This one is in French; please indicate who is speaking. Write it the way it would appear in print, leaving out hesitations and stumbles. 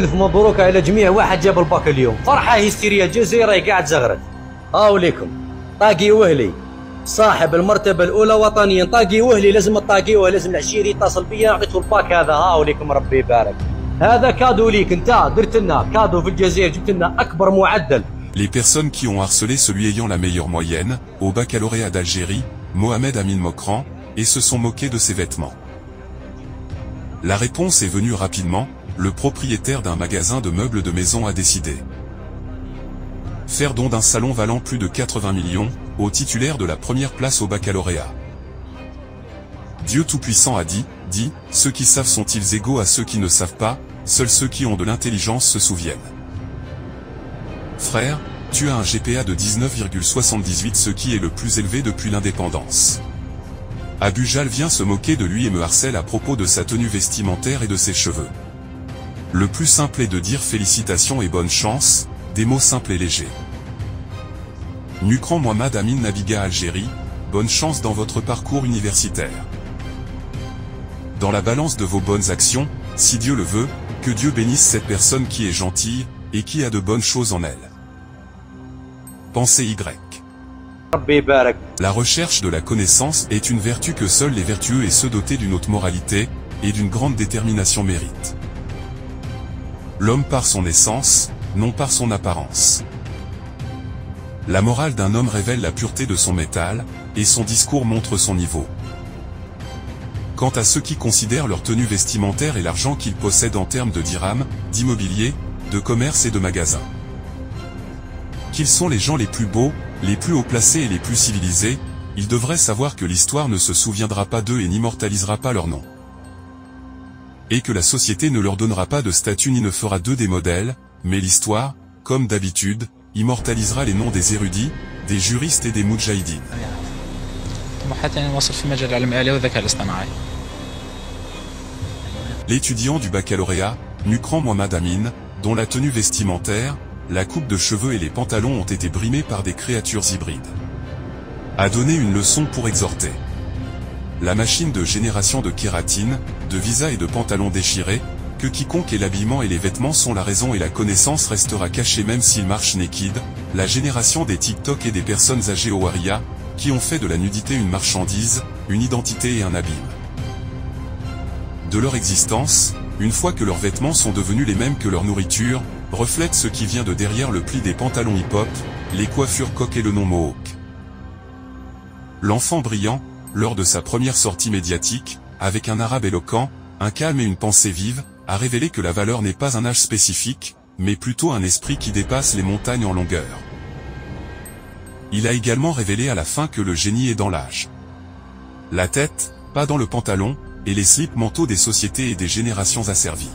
Speaker 1: ألف مبروك على جميع واحد جاب الباك اليوم، فرحة هستيرية الجزيرة قاعد زغرت. وليكم طاقي وهلي صاحب المرتبة الأولى وطنيا، طاقي وهلي لازم الطاقي لازم العشيري يتصل بيا أعطيته الباك هذا. وليكم ربي يبارك، هذا كادو ليك أنت، درت لنا كادو في الجزائر، جبت لنا أكبر معدل.
Speaker 2: Les personnes qui ont harcelé celui ayant la meilleure moyenne, au baccalauréat d'Algérie, Mohamed Amin Mokran, et se sont moqués de ses vêtements. La réponse est venue rapidement, le propriétaire d'un magasin de meubles de maison a décidé. Faire don d'un salon valant plus de 80 millions, au titulaire de la première place au baccalauréat. Dieu Tout-Puissant a dit, ceux qui savent sont-ils égaux à ceux qui ne savent pas, seuls ceux qui ont de l'intelligence se souviennent. Frère, tu as un GPA de 19,78, ce qui est le plus élevé depuis l'indépendance. Abu Jal vient se moquer de lui et me harcèle à propos de sa tenue vestimentaire et de ses cheveux. Le plus simple est de dire félicitations et bonne chance, des mots simples et légers. Nukran Mohamed Amin Nabiga Algérie, bonne chance dans votre parcours universitaire. Dans la balance de vos bonnes actions, si Dieu le veut, que Dieu bénisse cette personne qui est gentille, et qui a de bonnes choses en elle. Pensée Y. La recherche de la connaissance est une vertu que seuls les vertueux et ceux dotés d'une haute moralité, et d'une grande détermination méritent. L'homme par son essence, non par son apparence. La morale d'un homme révèle la pureté de son métal, et son discours montre son niveau. Quant à ceux qui considèrent leur tenue vestimentaire et l'argent qu'ils possèdent en termes de dirhams, d'immobilier, de commerce et de magasins. Qu'ils sont les gens les plus beaux, les plus haut placés et les plus civilisés, ils devraient savoir que l'histoire ne se souviendra pas d'eux et n'immortalisera pas leur nom. Et que la société ne leur donnera pas de statut ni ne fera d'eux des modèles, mais l'histoire, comme d'habitude, immortalisera les noms des érudits, des juristes et des moudjahidines. L'étudiant du baccalauréat, Nukran Mohamed Amin, dont la tenue vestimentaire, la coupe de cheveux et les pantalons ont été brimés par des créatures hybrides, a donné une leçon pour exhorter. La machine de génération de kératine, de visa et de pantalons déchirés, que quiconque ait l'habillement et les vêtements sont la raison et la connaissance restera cachée même s'il marche naked, la génération des TikTok et des personnes âgées au Waria, qui ont fait de la nudité une marchandise, une identité et un abîme de leur existence, une fois que leurs vêtements sont devenus les mêmes que leur nourriture, reflète ce qui vient de derrière le pli des pantalons hip-hop, les coiffures coq et le nom mohawk. L'enfant brillant, lors de sa première sortie médiatique, avec un arabe éloquent, un calme et une pensée vive, a révélé que la valeur n'est pas un âge spécifique, mais plutôt un esprit qui dépasse les montagnes en longueur. Il a également révélé à la fin que le génie est dans l'âge. La tête, pas dans le pantalon, et les slips manteaux des sociétés et des générations asservies.